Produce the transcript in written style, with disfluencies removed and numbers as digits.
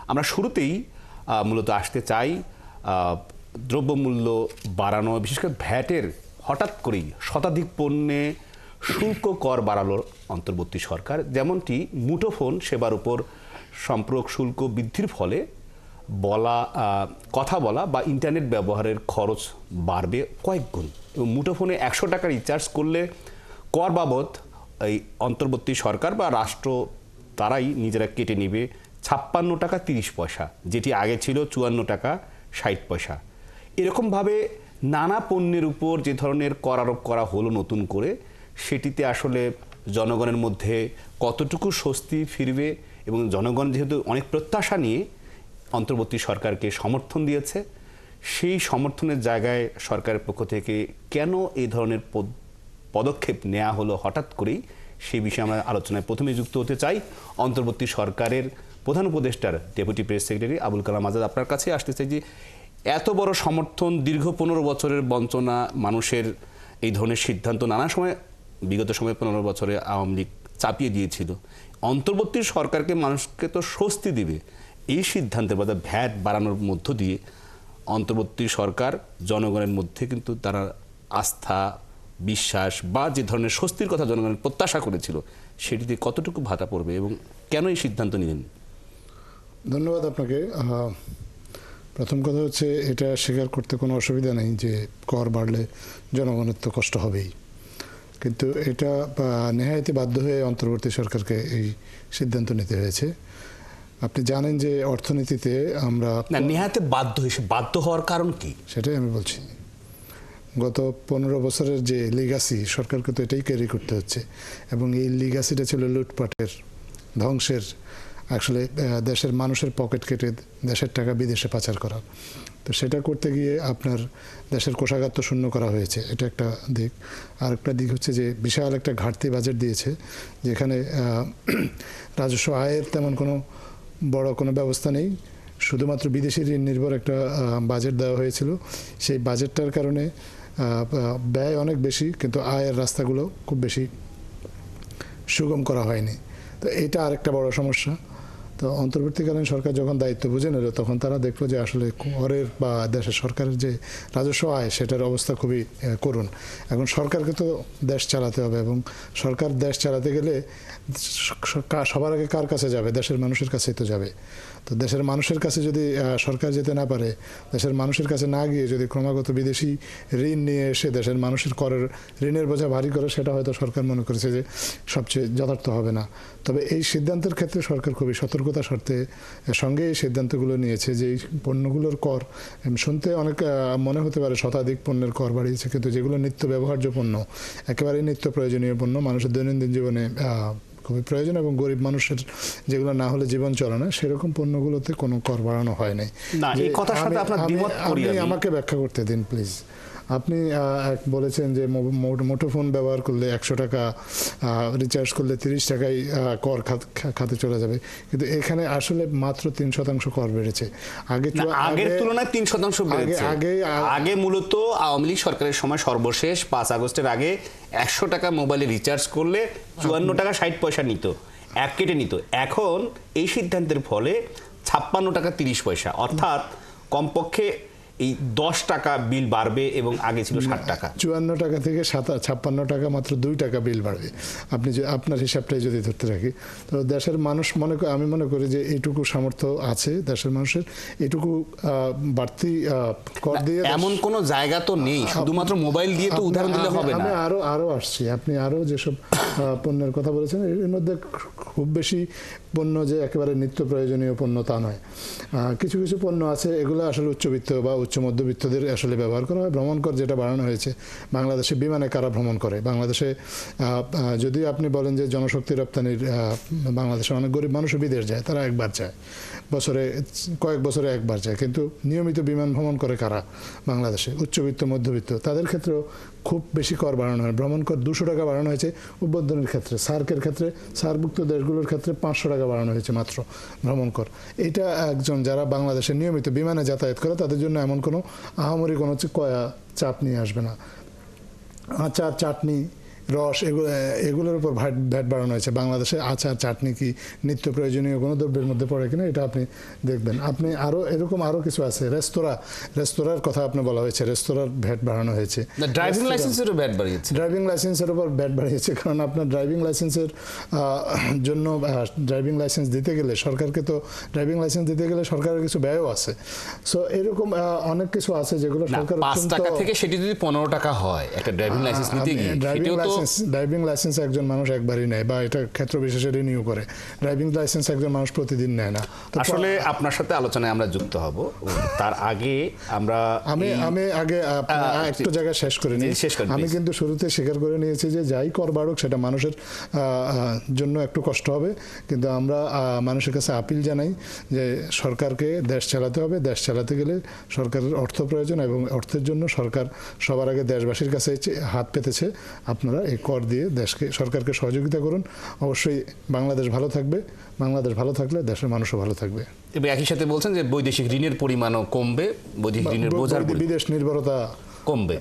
আমরা শুরুতেই মূলত আসতে চাই দ্রব্যমূল্য বাড়ানো, বিশেষ করে ভ্যাটের হঠাৎ করেই শতাধিক পণ্যে শুল্ক কর বাড়ালো অন্তর্বর্তী সরকার। যেমনটি মুঠোফোন সেবার উপর সম্পর্ক শুল্ক বৃদ্ধির ফলে কথা বলা বা ইন্টারনেট ব্যবহারের খরচ বাড়বে কয়েক গুণ, এবং মুঠোফোনে 100 টাকা রিচার্জ করলে কর বাবদ এই অন্তর্বর্তী সরকার বা রাষ্ট্র তারাই নিজেরা কেটে নেবে 56 টাকা 30 পয়সা, যেটি আগে ছিল 54 টাকা 60 পয়সা। এরকমভাবে নানা পণ্যের উপর যে ধরনের কর আরোপ করা হলো নতুন করে, সেটিতে আসলে জনগণের মধ্যে কতটুকু স্বস্তি ফিরবে, এবং জনগণ যেহেতু অনেক প্রত্যাশা নিয়ে অন্তর্বর্তী সরকারকে সমর্থন দিয়েছে, সেই সমর্থনের জায়গায় সরকারের পক্ষ থেকে কেন এই ধরনের পদক্ষেপ নেওয়া হলো হঠাৎ করেই, সেই বিষয়ে আমরা আলোচনায় প্রথমে যুক্ত হতে চাই। অন্তর্বর্তী সরকারের প্রধান উপদেষ্টার deputy press secretary Abul Kalam Azad, আপনার কাছে আসতে চাই যে এত বড় সমর্থন, দীর্ঘ 15 বছরের বঞ্চনা, মানুষের এই ধরনের সিদ্ধান্ত নানা সময় বিগত সময় 15 বছরে আওয়ামী লীগ চাপিয়ে দিয়েছিল, অন্তর্বর্তী সরকারকে মানুষকে তো স্বস্তি দিবে এই সিদ্ধান্তের মধ্যে ভ্যাট বাড়ানোর মধ্য দিয়ে অন্তর্বর্তী সরকার জনগণের মধ্যে কিন্তু তারা আস্থা, বিশ্বাস বা যে ধরনের স্বস্তির কথা জনগণের প্রত্যাশা করেছিল, সেটিতে কতটুকু ভাটা পড়বে এবং কেন এই সিদ্ধান্ত নিলেন? ধন্যবাদ আপনাকে। প্রথম কথা হচ্ছে, এটা স্বীকার করতে কোনো অসুবিধা নেই যে কর বাড়লে জনগণের তো কষ্ট হবেই, কিন্তু এটা নেহায়েতে বাধ্য হয়ে অন্তর্বর্তী সরকারকে এই সিদ্ধান্ত নিতে হয়েছে। আপনি জানেন যে অর্থনীতিতে আমরা নেহায়েতে বাধ্য হওয়ার কারণ কি, সেটাই আমি বলছি। গত 15 বছরের যে লিগাসি, সরকারকে তো এটাই ক্যারি করতে হচ্ছে, এবং এই লিগাসিটা ছিল লুটপাটের, ধ্বংসের, আসলে দেশের মানুষের পকেট কেটে দেশের টাকা বিদেশে পাচার করা। তো সেটা করতে গিয়ে আপনার দেশের কোষাগার তো শূন্য করা হয়েছে, এটা একটা দিক। আর একটা দিক হচ্ছে যে বিশাল একটা ঘাটতি বাজেট দিয়েছে, যেখানে রাজস্ব আয়ের তেমন কোনো বড় কোনো ব্যবস্থা নেই, শুধুমাত্র বিদেশি ঋণ নির্ভর একটা বাজেট দেওয়া হয়েছিল। সেই বাজেটটার কারণে ব্যয় অনেক বেশি, কিন্তু আয়ের রাস্তাগুলো খুব বেশি সুগম করা হয়নি। তো এটা আরেকটা বড় সমস্যা। তো অন্তর্বর্তীকালীন সরকার যখন দায়িত্ব বুঝে নিল, তখন তারা দেখলো যে আসলে করের বা দেশের সরকারের যে রাজস্ব আয়, সেটার অবস্থা খুবই করুণ। এখন সরকারকে তো দেশ চালাতে হবে, এবং সরকার দেশ চালাতে গেলে সবার আগে কার কাছে যাবে? দেশের মানুষের কাছেই তো যাবে। তো দেশের মানুষের কাছে যদি সরকার যেতে না পারে, দেশের মানুষের কাছে না গিয়ে যদি ক্রমাগত বিদেশি ঋণ নিয়ে এসে দেশের মানুষের করের ঋণের বোঝা ভারী করে, সেটা হয়তো সরকার মনে করেছে যে সবচেয়ে যথার্থ হবে না। তবে এই সিদ্ধান্তের ক্ষেত্রে সরকার খুবই সতর্কতার স্বার্থে সঙ্গে এই সিদ্ধান্তগুলো নিয়েছে যে এই পণ্যগুলোর কর শুনতে অনেক মনে হতে পারে শতাধিক পণ্যের কর বাড়িয়েছে, কিন্তু যেগুলো নিত্য ব্যবহার্য পণ্য, একেবারেই নিত্য প্রয়োজনীয় পণ্য, মানুষের দৈনন্দিন জীবনে খুবই প্রয়োজন, এবং গরিব মানুষের যেগুলো না হলে জীবন চলে না, সেরকম পণ্যগুলোতে কোনো কর বাড়ানো হয় নাই। আমাকে ব্যাখ্যা করতে দিন প্লিজ। আপনি বলেছেন যে মুঠোফোন ব্যবহার করলে 100 টাকা রিচার্জ করলে 30 টাকায় কর খাতে চলে যাবে, কিন্তু এখানে আসলে মাত্র 3% কর বেড়েছে। আগের তুলনায় 3% বেড়েছে। আগে মূলত আওয়ামী লীগ সরকারের সময় সর্বশেষ 5 আগস্টের আগে 100 টাকা মোবাইলে রিচার্জ করলে 54 টাকা 60 পয়সা নিত, এক কেটে নিত। এখন এই সিদ্ধান্তের ফলে 56 টাকা 30 পয়সা, অর্থাৎ কমপক্ষে এই 10 টাকা বিল বাড়বে, এবং আগে ছিল 60 টাকা। 54 টাকা থেকে 56 টাকা, মাত্র 2 টাকা বিল বাড়বে। আপনি আপনার হিসাবটাই যদি ধরতে রাখি, তো দেশের মানুষ আমি মনে করি যে এইটুকু সামর্থ্য আছে দেশের মানুষের, এইটুকু বাড়তি কর দিয়ে এমন কোনো জায়গা তো নেই, শুধুমাত্র মোবাইল দিয়ে তো উদাহরণ দিলে হবে না। আমি আরো আসছি, আপনি আরো যেসব পণ্যের কথা বলেছেন, এর মধ্যে খুব বেশি পণ্য যে একেবারে নিত্য প্রয়োজনীয় পণ্য তা নয়। কিছু কিছু পণ্য আছে, এগুলো আসলে উচ্চবিত্ত বা উচ্চ মধ্যবিত্তদের আসলে ব্যবহার করা হয়। ভ্রমণ কর যেটা বাড়ানো হয়েছে, বাংলাদেশে বিমানে কারা ভ্রমণ করে? বাংলাদেশে যদি আপনি বলেন যে জনশক্তি রপ্তানির, বাংলাদেশে অনেক গরিব মানুষও বিদেশ যায়, তারা একবার যায় বছরে, কয়েক বছরে একবার যায়, কিন্তু নিয়মিত বিমান ভ্রমণ করে কারা? বাংলাদেশে উচ্চবিত্ত মধ্যবিত্ত, তাদের ক্ষেত্রেও খুব বেশি কর বাড়ানো হয়। ভ্রমণ কর 200 টাকা বাড়ানো হয়েছে উদ্বোধনের ক্ষেত্রে, সার্কের ক্ষেত্রে, সার্কভুক্ত দেশগুলোর ক্ষেত্রে 500 টাকা বাড়ানো হয়েছে মাত্র ভ্রমণ কর। এটা একজন যারা বাংলাদেশে নিয়মিত বিমানে যাতায়াত করে, তাদের জন্য এমন কোনো আহামরি কোনো চাপ নিয়ে আসবে না। আচার, চাটনি, রস, এগুলোর উপর ভ্যাট বাড়ানো হয়েছে। বাংলাদেশে আচার, চাটনি কি নিত্য প্রয়োজনীয় কোনো দ্রব্যের মধ্যে পড়ে কিনা এটা আপনি দেখবেন। আপনি এরকম আরও কিছু আছে। রেস্তোরাঁর কথা আপনি বলা হয়েছে, রেস্তোরাঁর ভ্যাট বাড়ানো হয়েছে। ড্রাইভিং লাইসেন্সেরও ব্যাট বাড়িয়েছে। ড্রাইভিং লাইসেন্সের উপর ভ্যাট বাড়িয়েছে, কারণ আপনার ড্রাইভিং লাইসেন্সের জন্য ড্রাইভিং লাইসেন্স দিতে গেলে সরকারের কিছু ব্যয়ও আছে। সো এরকম অনেক কিছু আছে যেগুলো না, সরকার 5 টাকা থেকে সেটি যদি 15 টাকা হয় একটা ড্রাইভিং লাইসেন্স নিতে গিয়ে, ড্রাইভিং লাইসেন্স একজন মানুষ একবারই নেয় বা এটা ক্ষেত্র বিশেষে রিনিউ করে। ড্রাইভিং লাইসেন্স একজন মানুষ প্রতিদিন নেয় না। তো আসলে আপনার সাথে আলোচনায় আমরা যুক্ত হব, তার আগে আমরা আমি আগে একটু জায়গা শেষ করে নিই। আমি কিন্তু শুরুতে স্বীকার করে নিয়েছি যে যাই কর বাড়ুক সেটা মানুষের জন্য একটু কষ্ট হবে, কিন্তু আমরা মানুষের কাছে আপিল জানাই যে সরকারকে দেশ চালাতে হবে। দেশ চালাতে গেলে সরকারের অর্থ প্রয়োজন, এবং অর্থের জন্য সরকার সবার আগে দেশবাসীর কাছে হাত পেতেছে। আপনারা এই কর দিয়ে সরকারকে সহযোগিতা করুন। অবশ্যই বাংলাদেশ ভালো থাকবে। বাংলাদেশ ভালো থাকলে দেশের মানুষও ভালো থাকবে। এবং একই সাথে বলছেন যে বৈদেশিক ঋণের পরিমাণও কমবে, বৈদেশিক ঋণের বোঝার বিদেশ নির্ভরতা কমবে।